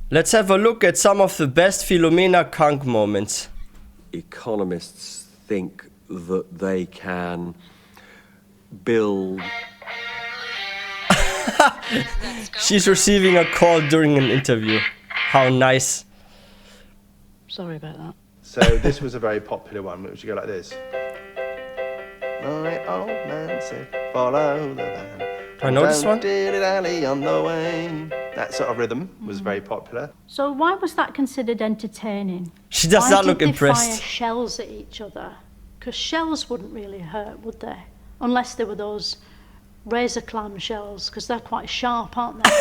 Let's have a look at some of the best Philomena Cunk moments. Economists think that they can build... She's receiving a call during an interview. How nice. Sorry about that. So this was a very popular one, which would go like this. My old man said, follow the van. I know this one. Dilly-dally on the way. That sort of rhythm was very popular. So why was that considered entertaining? She does not look Why did they fire impressed. shells at each other? Because shells wouldn't really hurt, would they? Unless they were those razor clam shells, because they're quite sharp, aren't they?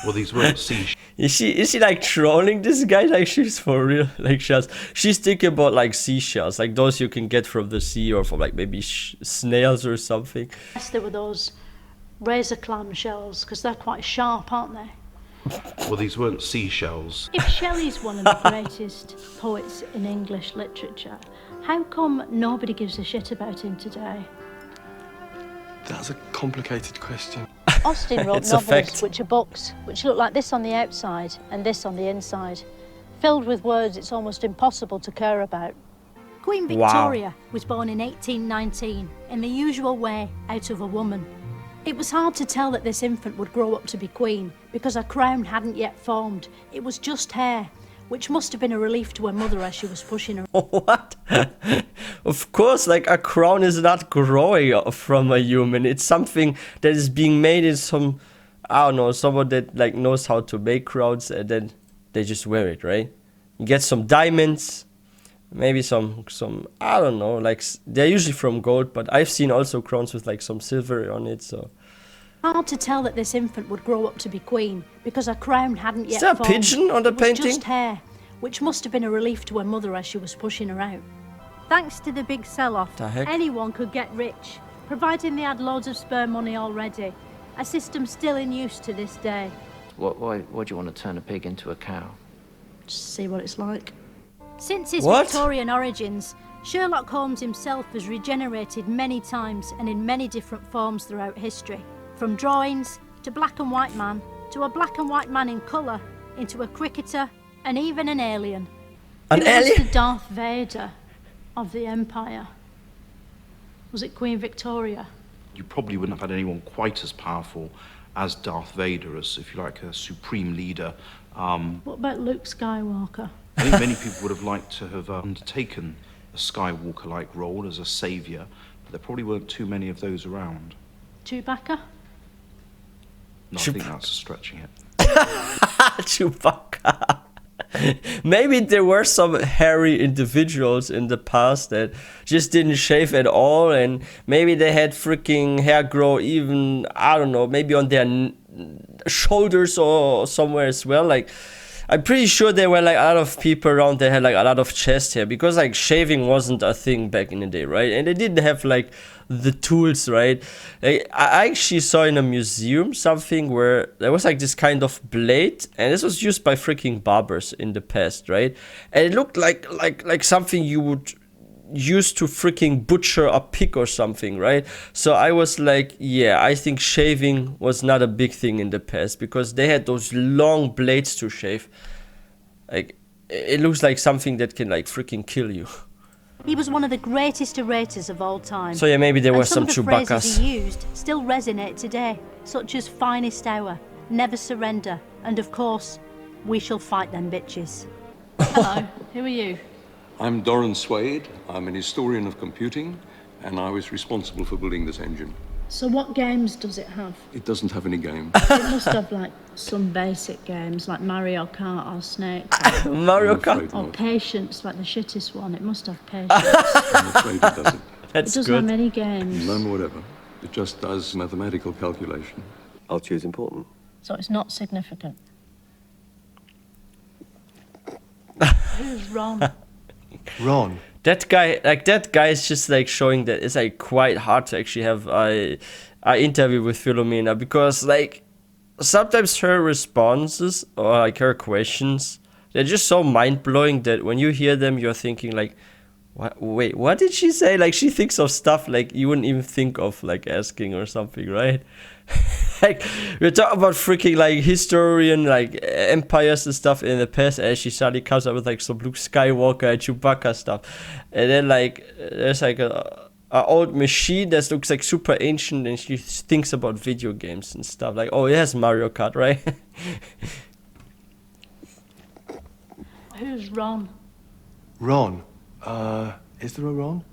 Well, these weren't sea Is she like trolling this guy? Like she's for real, like shells. She's thinking about like seashells, like those you can get from the sea or from like maybe snails or something. Unless they were those razor clam shells, because they're quite sharp, aren't they? Well, these weren't seashells. If Shelley's one of the greatest poets in English literature, how come nobody gives a shit about him today? That's a complicated question. Austen wrote It's a novels fact. which are books, which look like this on the outside and this on the inside, filled with words it's almost impossible to care about. Queen Wow. Victoria was born in 1819, in the usual way, out of a woman. It was hard to tell that this infant would grow up to be queen, because her crown hadn't yet formed. It was just hair, which must have been a relief to her mother as she was pushing her. What? Of course, like a crown is not growing from a human. It's something that is being made in some, I don't know, someone that like knows how to make crowns, and then they just wear it, right? You get some diamonds, maybe some I don't know, like they're usually from gold, but I've seen also crowns with like some silver on it, so. Hard to tell that this infant would grow up to be queen, because her crown hadn't yet Is there a formed. pigeon on the It was painting? just hair, which must have been a relief to her mother as she was pushing her out. Thanks to the big sell-off, The heck? anyone could get rich, providing they had loads of spare money already. A system still in use to this day. Why do you want to turn a pig into a cow? Just see what it's like. Since his What? Victorian origins, Sherlock Holmes himself has regenerated many times and in many different forms throughout history. From drawings, to black and white man, to a black and white man in colour, into a cricketer, and even an alien. An Who was alien? the Darth Vader of the Empire? Was it Queen Victoria? You probably wouldn't have had anyone quite as powerful as Darth Vader, as, if you like, a supreme leader. What about Luke Skywalker? I think many people would have liked to have undertaken a Skywalker-like role as a saviour, but there probably weren't too many of those around. Chewbacca? No, I think that's stretching it. Chewbacca. Maybe there were some hairy individuals in the past that just didn't shave at all, and maybe they had freaking hair grow even, I don't know, maybe on their shoulders or somewhere as well. Like, I'm pretty sure there were like a lot of people around that had like a lot of chest hair, because like shaving wasn't a thing back in the day, right? And they didn't have like the tools, right? Like, I actually saw in a museum something where there was like this kind of blade, and this was used by freaking barbers in the past, right? And it looked like something you would use to freaking butcher a pig or something, right? So I was like, yeah, I think shaving was not a big thing in the past, because they had those long blades to shave. Like, it looks like something that can like freaking kill you. He was one of the greatest orators of all time. So yeah, maybe there were and some of the phrases Chewbaccas. he used still resonate today, such as finest hour, never surrender, and of course, we shall fight them bitches. Hello, who are you? I'm Doran Swade. I'm an historian of computing, and I was responsible for building this engine. So what games does it have? It doesn't have any game. It must have like some basic games like Mario Kart or Snake Mario I'm afraid Kart. or not. Patience, like the shittest one. It must have Patience. I'm afraid it doesn't. It That's doesn't have good. many games. None whatever. It just does mathematical calculation. I'll choose important. So it's not significant. Who's Ron? Ron. That guy is just like showing that it's like quite hard to actually have a interview with Philomena, because like sometimes her responses or like her questions, they're just so mind-blowing that when you hear them, you're thinking like, wait, what did she say? Like, she thinks of stuff like you wouldn't even think of like asking or something, right? Like, we're talking about freaking, like, historian, like, empires and stuff in the past, and she suddenly comes up with, like, some Luke Skywalker and Chewbacca stuff. And then, like, there's, like, a old machine that looks, like, super ancient, and she thinks about video games and stuff. Like, oh, it has Mario Kart, right? Who's Ron? Ron? Is there a Ron?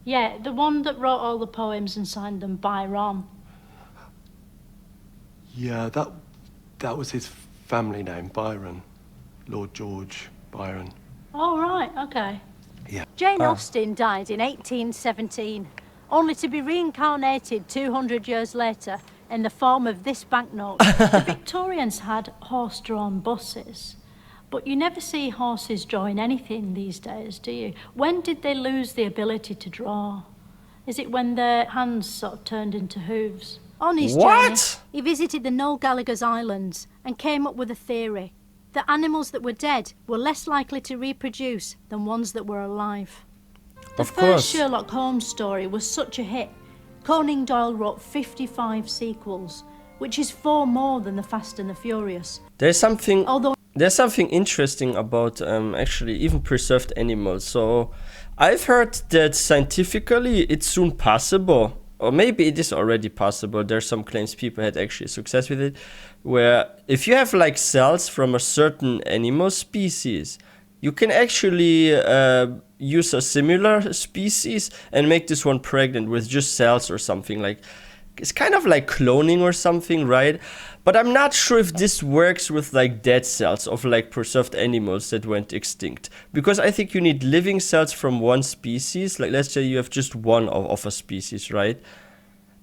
Yeah, the one that wrote all the poems and signed them by Ron. Yeah, that was his family name, Byron. Lord George Byron. Oh, right, okay. Yeah. Jane Austen died in 1817, only to be reincarnated 200 years later in the form of this banknote. The Victorians had horse-drawn buses, but you never see horses drawing anything these days, do you? When did they lose the ability to draw? Is it when their hands sort of turned into hooves? On his journey, he visited the Noel Gallagher's Islands and came up with a theory that animals that were dead were less likely to reproduce than ones that were alive. The first Sherlock Holmes story was such a hit, Conan Doyle wrote 55 sequels, which is 4 more than The Fast and the Furious. There's something interesting about actually even preserved animals. So I've heard that scientifically it's soon possible, or maybe it is already possible. There's some claims people had actually success with it, where if you have like cells from a certain animal species, you can actually use a similar species and make this one pregnant with just cells or something. Like, it's kind of like cloning or something, right? But I'm not sure if this works with like dead cells of like preserved animals that went extinct, because I think you need living cells from one species. Like, let's say you have just one of a species, right?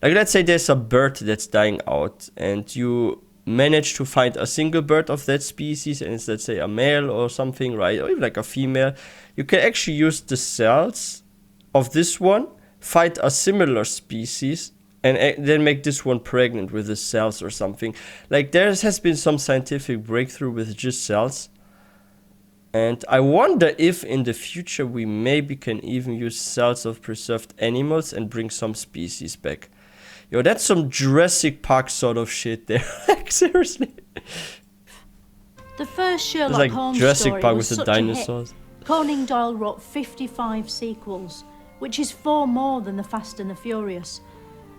Like, let's say there's a bird that's dying out and you manage to find a single bird of that species, and it's, let's say, a male or something, right? Or even like a female. You can actually use the cells of this one, find a similar species, and then make this one pregnant with the cells or something. Like, there has been some scientific breakthrough with just cells. And I wonder if in the future we maybe can even use cells of preserved animals and bring some species back. Yo, that's some Jurassic Park sort of shit there. Like, seriously. The first Sherlock like Holmes Jurassic story Park was with the such dinosaurs. a hit. Conan Doyle wrote 55 sequels, which is 4 more than The Fast and the Furious.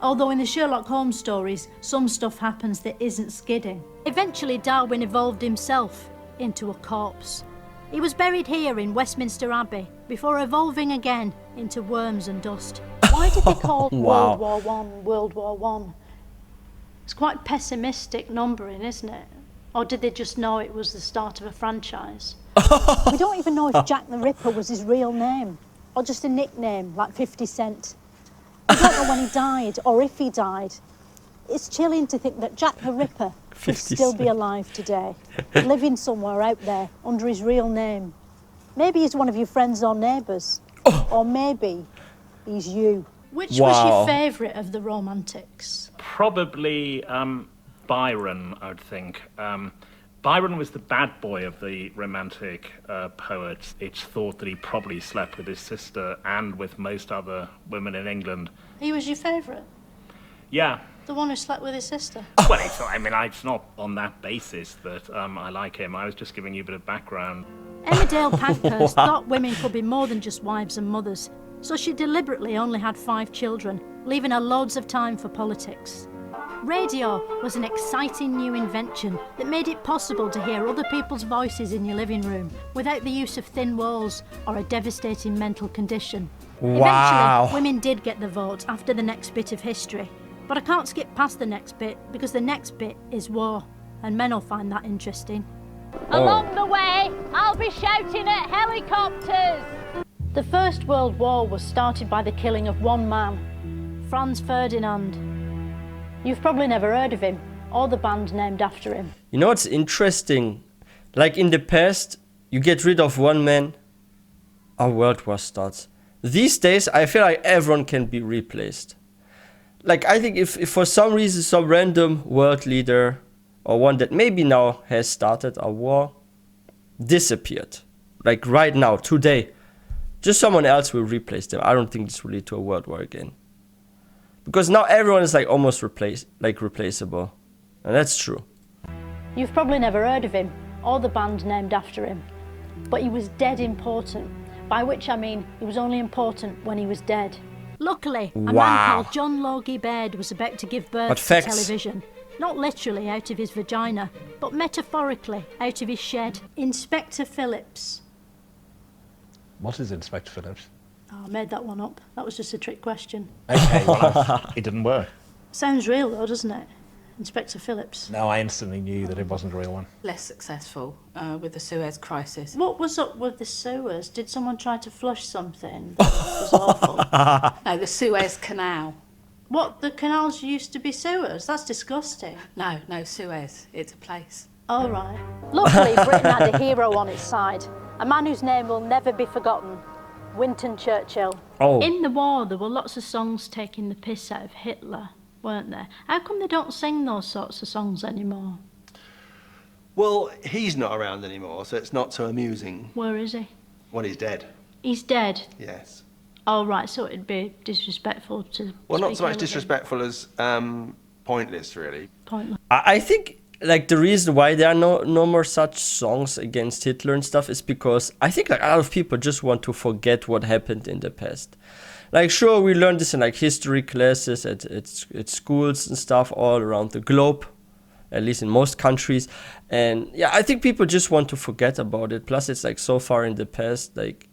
Although in the Sherlock Holmes stories, some stuff happens that isn't skidding. Eventually, Darwin evolved himself into a corpse. He was buried here in Westminster Abbey before evolving again into worms and dust. Why did they call Wow. World War I World War I? It's quite pessimistic numbering, isn't it? Or did they just know it was the start of a franchise? We don't even know if Jack the Ripper was his real name, or just a nickname like 50 Cent. We don't know when he died, or if he died. It's chilling to think that Jack the Ripper could still be alive today, living somewhere out there under his real name. Maybe he's one of your friends or neighbours, or maybe he's you. Which was your favourite of the romantics? Probably Byron, I would think. Byron was the bad boy of the romantic poets. It's thought that he probably slept with his sister and with most other women in England. He was your favourite? Yeah. The one who slept with his sister? Well, it's not on that basis that I like him. I was just giving you a bit of background. Emmerdale Pankhurst thought women could be more than just wives and mothers, so she deliberately only had 5 children, leaving her loads of time for politics. Radio was an exciting new invention that made it possible to hear other people's voices in your living room without the use of thin walls or a devastating mental condition. Wow. Eventually, women did get the vote after the next bit of history, but I can't skip past the next bit because the next bit is war, and men will find that interesting. Along the way, I'll be shouting at helicopters. The First World War was started by the killing of one man, Franz Ferdinand. You've probably never heard of him, or the band named after him. You know what's interesting? Like, in the past, you get rid of one man, a world war starts. These days, I feel like everyone can be replaced. Like, I think if for some reason some random world leader, or one that maybe now has started a war, disappeared, like right now, today, just someone else will replace them. I don't think this will lead to a world war again. Because now everyone is like almost replaceable. And that's true. You've probably never heard of him, or the band named after him. But he was dead important, by which I mean he was only important when he was dead. Luckily, a man called John Logie Baird was about to give birth to television. Not literally out of his vagina, but metaphorically out of his shed. Inspector Phillips. What is Inspector Phillips? Oh, I made that one up. That was just a trick question. Okay, well, it didn't work. Sounds real though, doesn't it? Inspector Phillips. No, I instantly knew that it wasn't a real one. Less successful with the Suez Crisis. What was up with the sewers? Did someone try to flush something? It was awful. No, the Suez Canal. What, the canals used to be sewers? That's disgusting. No, Suez. It's a place. All right. Luckily, Britain had a hero on its side. A man whose name will never be forgotten. Winston Churchill. Oh. In the war, there were lots of songs taking the piss out of Hitler, weren't there? How come they don't sing those sorts of songs anymore? Well, he's not around anymore, so it's not so amusing. Where is he? Well, he's dead. He's dead? Yes. Oh, right, so it'd be disrespectful to Well, not so much ill of him. disrespectful as pointless, really. Pointless. I think like the reason why there are no more such songs against Hitler and stuff is because I think like a lot of people just want to forget what happened in the past. Like, sure, we learned this in like history classes at schools and stuff all around the globe, at least in most countries. And yeah, I think people just want to forget about it. Plus, it's like so far in the past, like,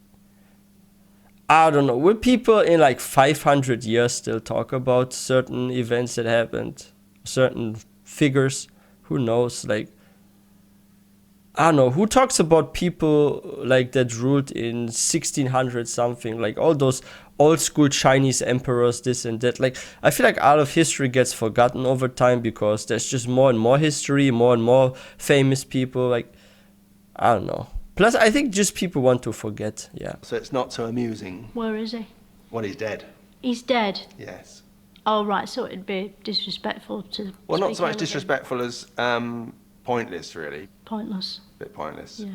I don't know, will people in like 500 years still talk about certain events that happened, certain figures? Who knows? Like, I don't know, who talks about people like that ruled in 1600 something, like all those old school Chinese emperors, this and that. Like, I feel like all of history gets forgotten over time because there's just more and more history, more and more famous people. Like, I don't know. Plus, I think just people want to forget, yeah. So it's not so amusing. Where is he? Well, he's dead. He's dead? Yes. Oh, right, so it'd be disrespectful to Well, not speak so much ill of him. disrespectful as pointless, really. Pointless. A bit pointless. Yeah.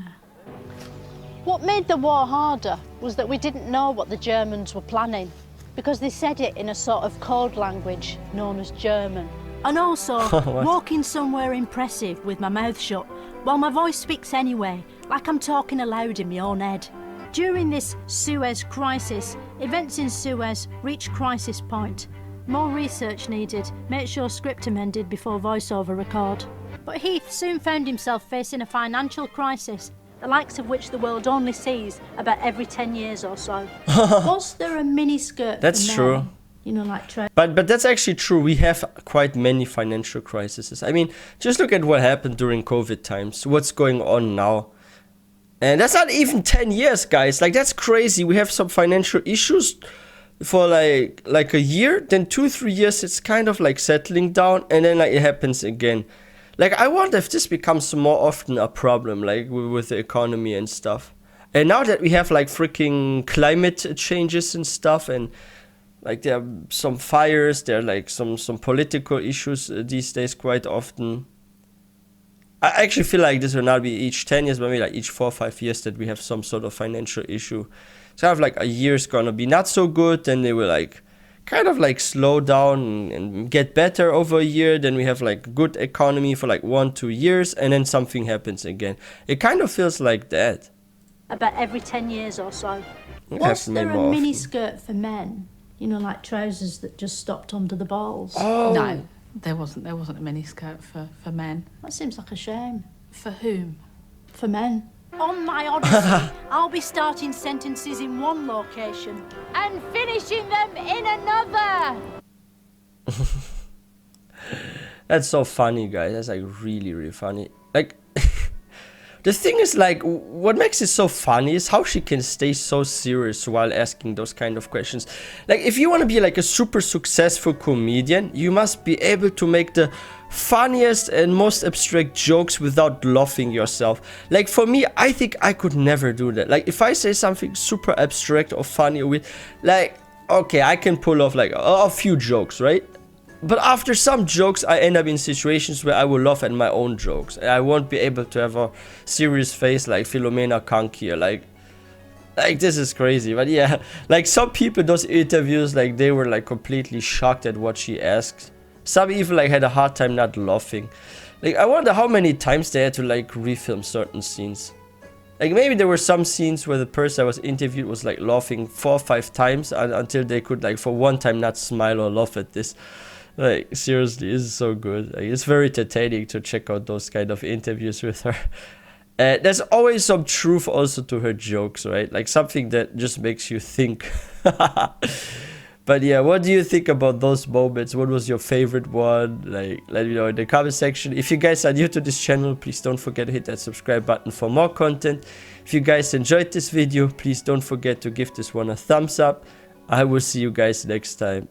What made the war harder was that we didn't know what the Germans were planning, because they said it in a sort of code language known as German. And also, walking somewhere impressive with my mouth shut, while my voice speaks anyway, like I'm talking aloud in my own head. During this Suez crisis, events in Suez reached crisis point. More research needed, make sure script amended before voiceover record. But Heath soon found himself facing a financial crisis, the likes of which the world only sees about every 10 years or so. Was there a miniskirt That's for true. men? You know, like But that's actually true. We have quite many financial crises. I mean, just look at what happened during COVID times. What's going on now? And that's not even 10 years, guys. Like, that's crazy. We have some financial issues for like a year. Then 2-3 years, it's kind of like settling down. And then like it happens again. Like, I wonder if this becomes more often a problem, like with the economy and stuff. And now that we have like freaking climate changes and stuff, and like there are some fires, there are like some political issues these days quite often. I actually feel like this will not be each 10 years, but maybe like each 4 or 5 years that we have some sort of financial issue. It's kind of like a year's gonna be not so good, then they will like kind of like slow down and get better over a year. Then we have like good economy for like 1-2 years, and then something happens again. It kind of feels like that. about every 10 years or so. It Was has to be there a more mini often. skirt for men? You know, like trousers that just stopped under the balls? Oh. No, there wasn't a miniskirt for men. That seems like a shame. For whom? For men. On my odyssey, I'll be starting sentences in one location and finishing them in another. That's so funny, guys. That's like really, really funny. Like, the thing is, like, what makes it so funny is how she can stay so serious while asking those kind of questions. Like, if you want to be like a super successful comedian, you must be able to make the funniest and most abstract jokes without laughing yourself. Like, for me, I think I could never do that. Like, if I say something super abstract or funny with, like, okay, I can pull off like a few jokes, right? But after some jokes, I end up in situations where I will laugh at my own jokes. And I won't be able to have a serious face like Philomena Cunk here. Like this is crazy. But yeah, like some people, those interviews, like they were like completely shocked at what she asked. Some even like had a hard time not laughing. Like, I wonder how many times they had to like refilm certain scenes. Like, maybe there were some scenes where the person that was interviewed was like laughing 4 or 5 times until they could like for one time not smile or laugh at this. Like, seriously, this is so good. Like, it's very entertaining to check out those kind of interviews with her. There's always some truth also to her jokes, right? Like something that just makes you think. But yeah, what do you think about those moments? What was your favorite one? Like, let me know in the comment section. If you guys are new to this channel, please don't forget to hit that subscribe button for more content. If you guys enjoyed this video, please don't forget to give this one a thumbs up. I will see you guys next time.